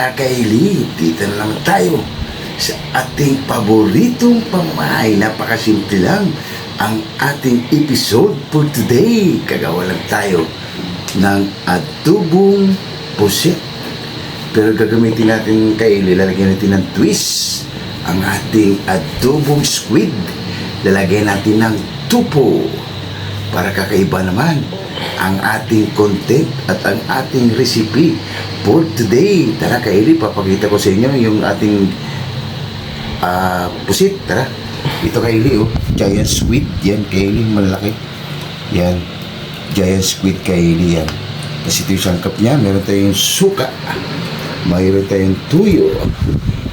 mga kaili, dito na naman tayo sa ating paboritong pamahay. Napakasimple lang ang ating episode for today. Gagawa lang tayo ng adobong pusit. Pero gagamitin natin kaili, lalagyan natin ng twist ang ating adobong squid. Lalagyan natin ng tupo para kakaiba naman ang ating content at ang ating recipe for today. Tara kaili, papakita ko sa inyo yung ating pusit. Tara, ito kaili, oh, giant squid yan kaili, malaki yan, giant squid kaili yan. Kasi ito yung sangkap niya. Meron tayong suka, mayroon tayong tuyo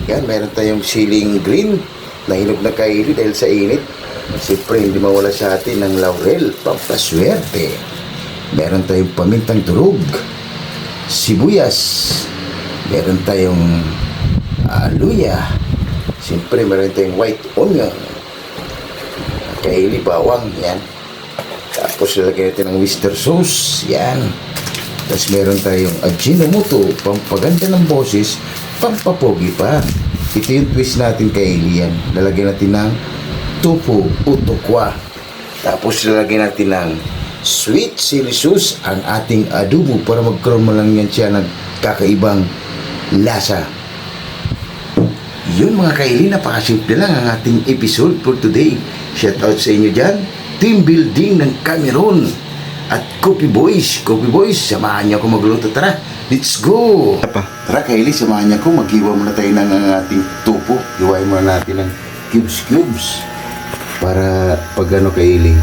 yan, meron tayong siling green na hinog na kaili dahil sa init. Siyempre hindi mawala sa atin ng laurel, pampaswerte. Meron tayong pamintang durog, sibuyas, meron tayong luya, siyempre meron tayong white onion, kaili, bawang, yan. Tapos lalagyan natin ng Worcester sauce, yan. Tapos meron tayong Ajinomoto, pampaganda ng boses, pampapogi pa. Ito yung twist natin kaili, yan. Lalagyan natin ng tofu o tokwa. Tapos lalagyan natin ng sweet chili sauce ang ating adobo para magkaroon mo lang yan siya ng kakaibang lasa. Yun mga kaili, napakasimple lang ang ating episode for today. Shout out sa inyo dyan, team building ng Cameron at Coffee Boys. Coffee Boys, samahan niyo ako magluto. Tara, let's go! Tara kaili, samahan niyo ako. Maghiwa muna tayo ng ating tofu. Hiwain muna natin ng cubes para pag ano kaili,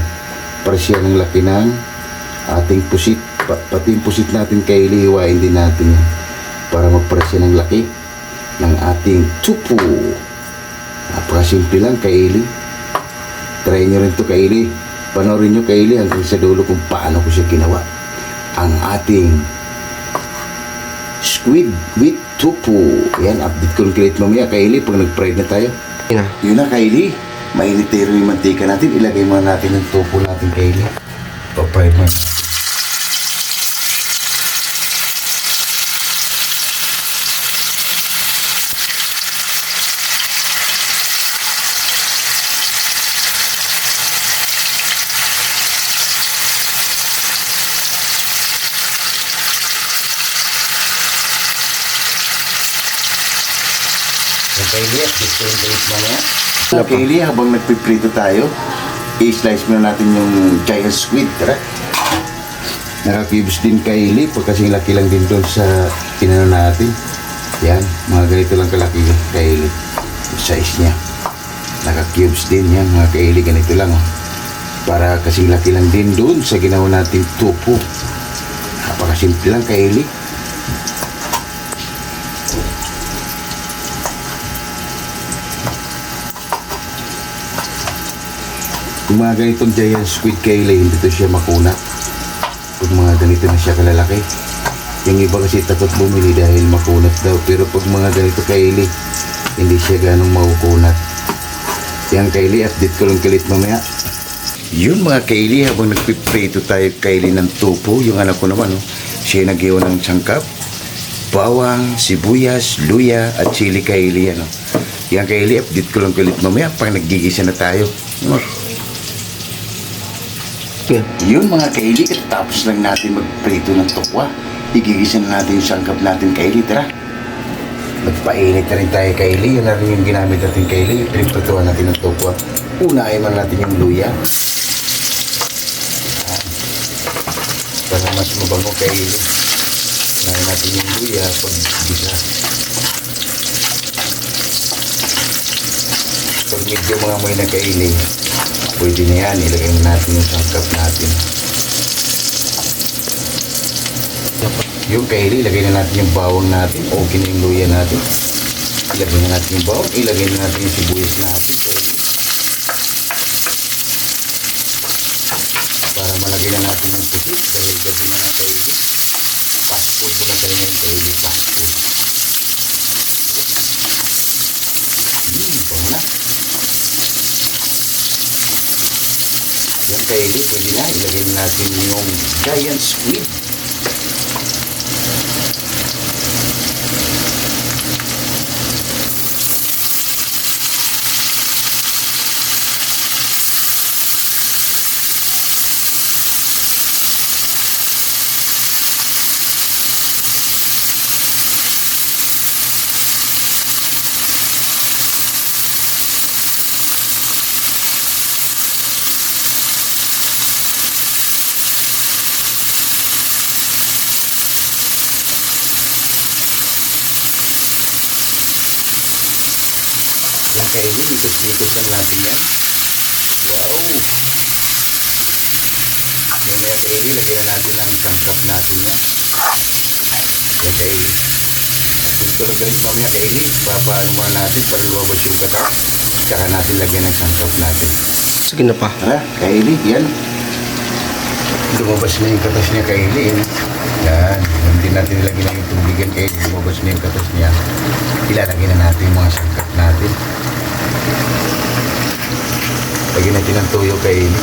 para siya ng laki ng ating pusit. Pati yung pusit natin kaili, hiwain din natin yan para magparasya ng laki ng ating tupo. Napakasimple lang kaili. Try nyo rin to kaili. Panoorin nyo kaili hanggang sa dulo kung paano ko siya ginawa. Ang ating squid with tupo. Yan, update ko rin kilit mamaya kaili pag nag-fried na tayo. Yun na kaili, mainit tayo yung mantika natin. Ilagay muna natin yung tupo natin kaili. Pa-fried muna natin. Kaili, update ko yung kilit mamaya. Kaili, habang nagpiprito tayo, i-slice muna natin yung giant squid. Tara. Naka-cubes din kaili, pagkasing laki lang din doon sa tinano natin. Yan, mga ganito lang kalaki kaili. Yung size niya. Naka-cubes din yan, mga kaili, ganito lang. Oh. Para kasing laki lang din doon sa ginawa natin tofu. Napakasimple lang kaili. Kung mga ganitong giant squid kaili, hindi to siya makunat. Pag mga ganito na siya kalalaki, yung iba kasi takot bumili dahil makunat daw. Pero pag mga ganito kaili, hindi siya ganong makukunat. Yan kaili, update ko lang kalit mamaya. Yun mga kaili, habang nagpiprito tayo kaili ng tofu, yung anak ko naman, siya nag-iwan ng sangkap, bawang, sibuyas, luya, at chili kaili. Yan kaili, update ko lang kalit mamaya pag naggigisa na tayo. Yun mga kaili, katapos lang natin magprito ng tokwa. Igigisa na natin yung sangkap natin kaili. Tara, magpainit na rin tayo kaili. Yun na rin yung ginamit natin kaili. Pinagprituhan natin ng tokwa. Unahin man natin yung luya para mas mabango kaili. Unahin natin yung luya pag gisa. Pag medyo mga may na kaili, pwede na yan, ilagay natin yung sangkap natin. Yung kaili, ilagay na natin yung bawang natin. Okay na yung luya natin. Ilagay na natin yung bawang. Ilagay na natin yung sibuyas natin. Para malagay na natin yung pusit. Dahil gabi na ng kaili. Paspol ko na tayo yung kaili. Paspol. Ito na. Yung kaili, pwede na. Ilagay na natin yung giant squid. kaili, ikot-ikot lang natin yan. Wow! Yan mga kaili, lagyan na natin ang sangkap natin yan. Yan kaili. Kulit-kulit mamaya kaili, papaano muna natin para lumabas yung katas. Tsaka natin lagyan ng sangkap natin. Sige na pa. Ha? Kaili, yan. Lumabas na yung katas niya kaili. Yan. Hindi natin ilagay na yung tubig yan kaili. Lumabas na yung katas niya. Ilalagay na natin yung mga sangkap natin. Lagyan natin ng toyo kaili.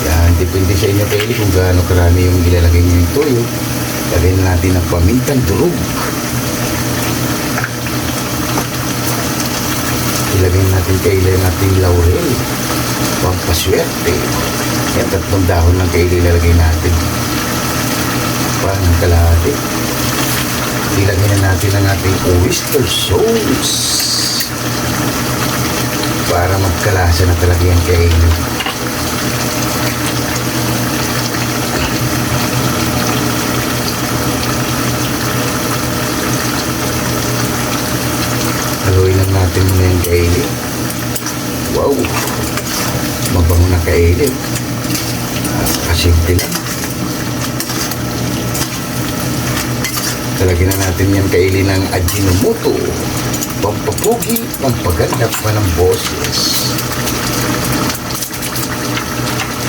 Yan. Depende sa inyo kaili kung gaano karami yung ilalagay niyo yung toyo. Lagyan na natin ng pamintang durog. Ilagay natin kaili natin laurel. Pampaswerte. Yan, 3 dahon ng kaili ilalagay natin. Parang kalahati. Ilagay na natin ang ating oyster sauce. Para magkalasa na talaga yan kaili. Haluin lang natin muna yung kaili. Wow! Mabango na kaili. Kasimple lang. Talagyan na natin yan kaili ng Ajinomoto. Pampapugi, pampaganda pa ng boses.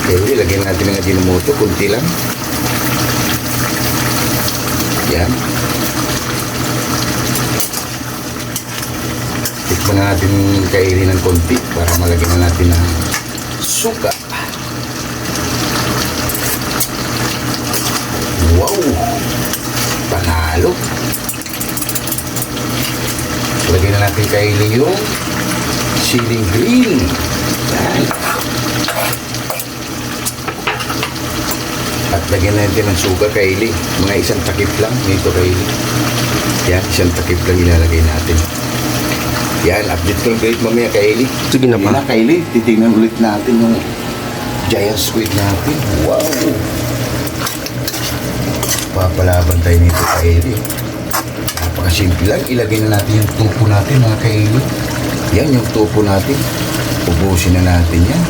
Kaili, lagyan natin ng Ajinomoto. Kunti lang. Yan. Tikman na natin kaili ng konti para malagyan na natin ng suka. Wow! Panalo! Lagyan na natin kaili yung siling green. Yan. At lagyan natin ng suka kaili. Mga 1 takip lang nito kaili. Yan, 1 takip lang ilalagay natin. Yan, update ko yung kaili mamaya kaili. Sige na pa. Yan na kaili, titignan ulit natin yung giant squid natin. Wow! Papalaban tayo nito kaili. Napakasimple lang. Ilagay na natin yung tupo natin mga kaili. Yan yung tupo natin. Ubusin na natin yan.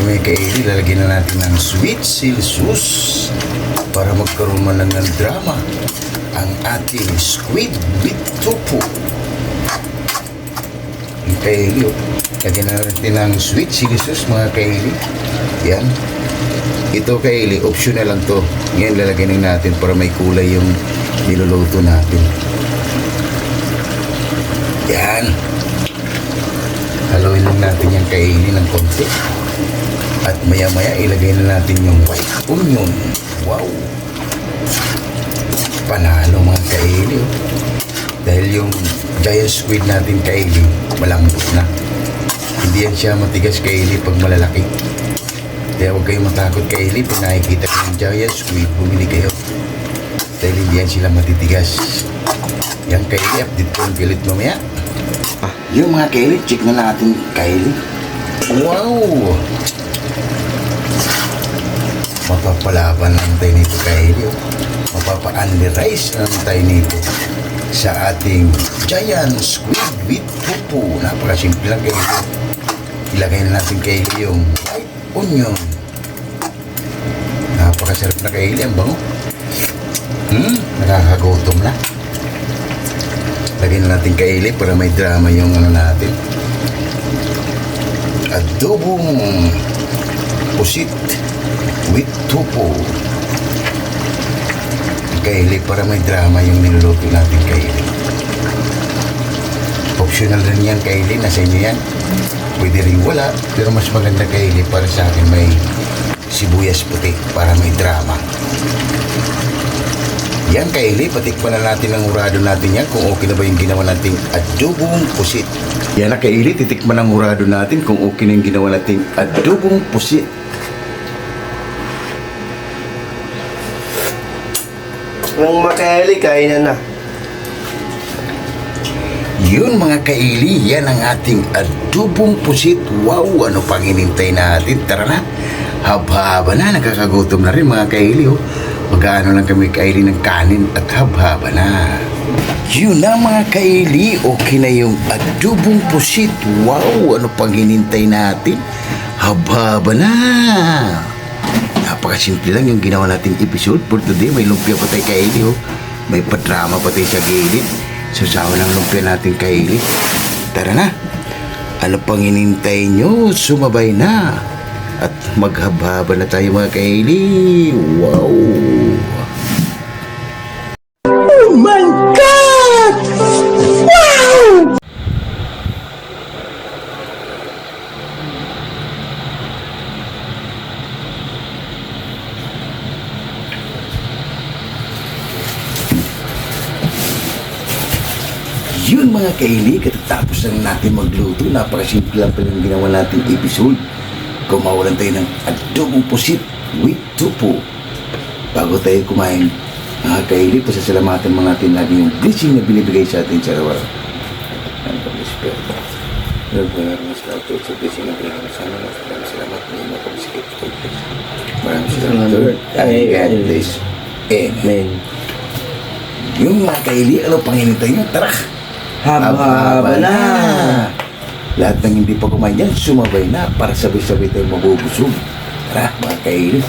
May kaili, lalagyan na natin ng sweet chili sauce para magkaroon man lang ng drama ang ating squid with tofu. Yung kaili, lagyan na natin ng sweet chili sauce mga kaili. Yan. Ito kaili, optional lang to. Ngayon lalagyan natin para may kulay yung niluluto natin. Yan. Haluin lang natin yung kaili ng konti. At maya-maya ilagay na natin yung white onion. Wow! Panalo mga kaili. Dahil yung giant squid natin kaili, malambot na. Hindi yan siya matigas kaili pag malalaki. Kaya huwag kayong matakot kaili pag nakikita ko yung giant squid, bumili kayo. Dahil hindi yan sila matitigas. Yan kaili, update ko yung kilit mamaya. Yung mga kaili, check na natin kaili. Wow! Mapapalaban lang tayo nito kaili. Mapapa-unli-rice lang tayo nito sa ating giant squid with tofu. Napakasimple lang kaili. Ilagay na natin kaili yung white onion. Napakasarap na kaili. Ang bango. Nakakagutom na. Lagyan na natin kaili para may drama yung ano natin. Adobong pusit with tofu. Kaili para may drama yung niluluto natin kaili. Optional rin yan kaili, nasa inyo yan. Pwede rin wala, pero mas maganda kaili para sa akin may sibuyas puti para may drama. Yan kaili, patikpan na natin ang urado natin yan kung okay na ba yung ginawa nating adobong pusit. Yan na kaili, titikman ang urado natin kung okay na yung ginawa nating adobong pusit. Nung makaili, kainan na. Yun mga kaili, yan ang ating adobong pusit. Wow, ano pang hinintay natin? Tara na, haba-haba na, nakakagutom na rin mga kaili oh. Magkano lang kami kaili ng kanin at haba-haba na. Yun na mga kaili, okay na yung adobong pusit. Wow, ano pang hinintay natin? Haba-haba na. Napakasimple lang yung ginawa nating episode for today. May lumpia pa tayo kaili oh. May padrama pa tayo sa gilid. Sasawa ng lumpia natin kaili. Tara na. Ano pang hinintay nyo? Sumabay na. At maghaba-haba na tayo mga kaili. Wow! Oh my God! Wow! Yun mga kaili, katatapos lang natin magluto. Napakasimple lang pa yung ginawa natin episode. Kumawalan tayo ng adobong pusit with tupo. Bago tayo kumain, mga kaili, pasasalamatan mga natin lagi yung blessing na binibigay sa atin sa araw-araw. Ang pag-espero. Lord, maraming salamat sa blessing na binibigay sa amin. Maraming salamat na yung mapag-skip. Maraming salamat, Lord. And God bless. Amen. Yung mga kaili, ano pang hinintay nyo? Tara! Haba-haba na. Lahat ng hindi pa kumain dyan, sumabay na para sabay-sabay tayong mabubusog. Tara, mga kaili.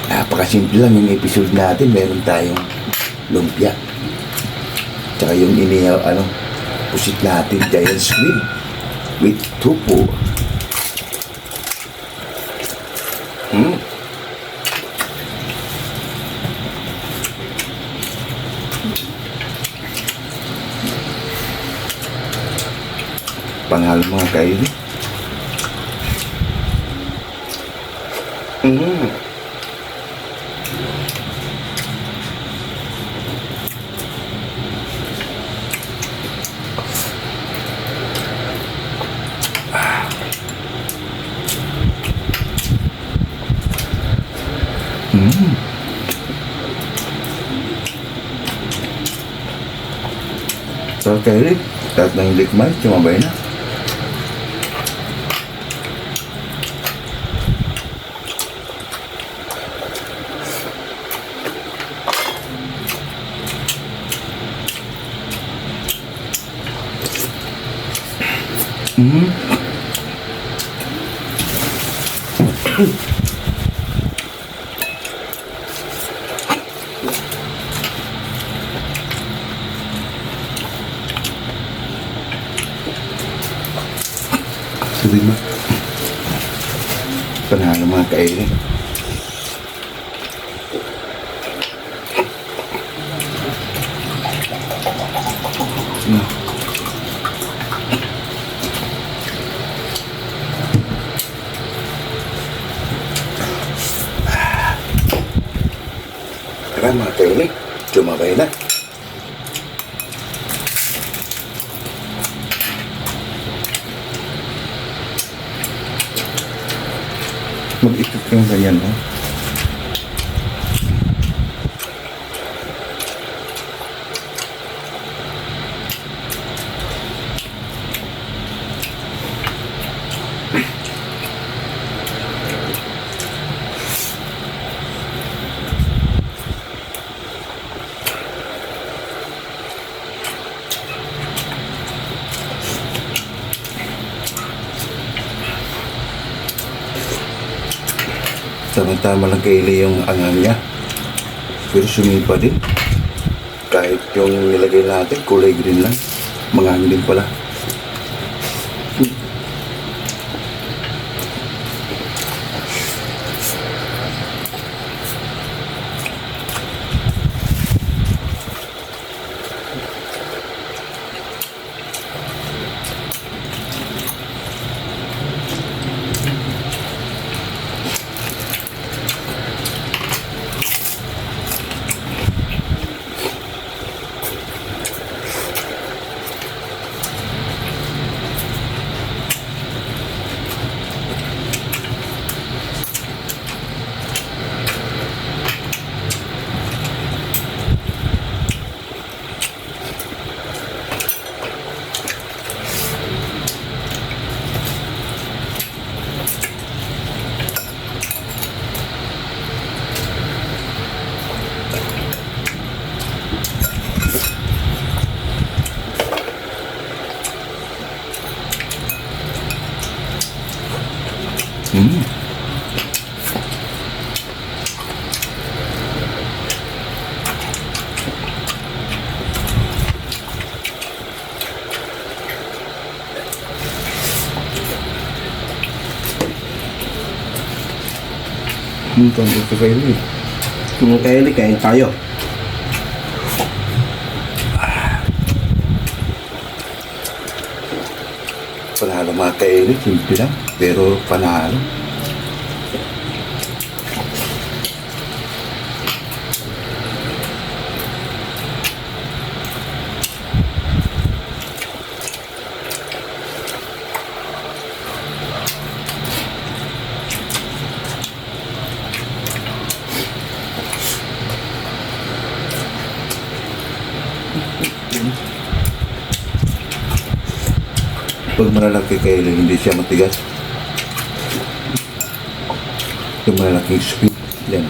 Napakasimple lang yung episode natin. Meron tayong lumpia. Tsaka yung pusit natin, giant squid with tupo. Panalo mga kaili. So kaili, lahat ng hindi kumain, sumabay na. Sabi mo, panalo mga kaili. Tara mga kaili, sumabay na. Mag-ikot ka ng ganyan, no? Tama-tama lang kaili yung angang niya. Pero sumipa din. Kahit yung nilagay natin, kulay green lang. Mangang din pala. Tanto ka Kylie. Kung kaili, kain tayo. Panalo mga Kylie, simple lang. Pero panalo. Pag malalaki Kylie, hindi siya matigas. Yung malalaking squid. Yan.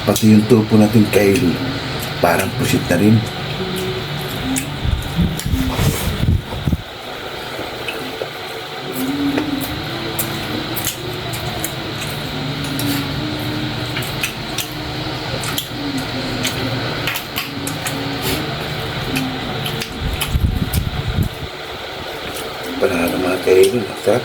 Pati yung tupo natin Kylie, parang pusit na rin. Panalo mga Kylie, masarap.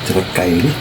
Sarap Kylie.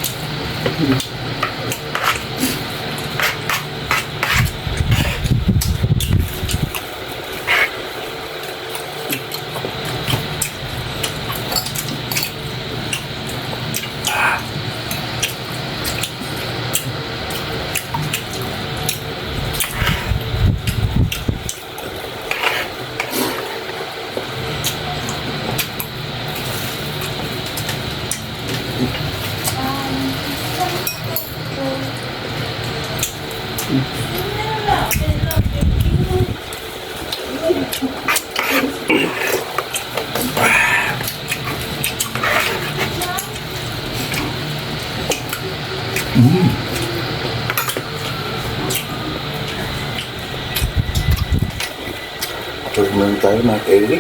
tayo mga kaili.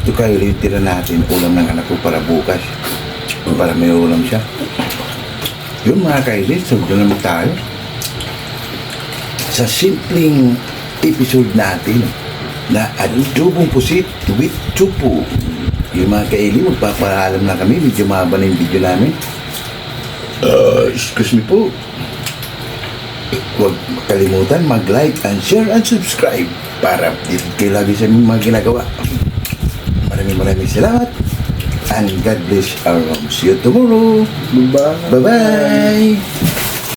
Ito kaili, tira natin ulam ng anak ko para bukas. Para may ulam siya. Yun mga kaili, sunod na naman tayo. Sa simpleng episode natin na adobong pusit with chupo. Yung mga kaili, magpapaalam na kami. Medyo mahaba na yung video namin. Excuse me po. Huwag makalimutan mag-like and share and subscribe para updated kayo lagi sa aming mga ginagawa. Maraming salamat and God bless our home. See you tomorrow. Bye-bye. Bye-bye.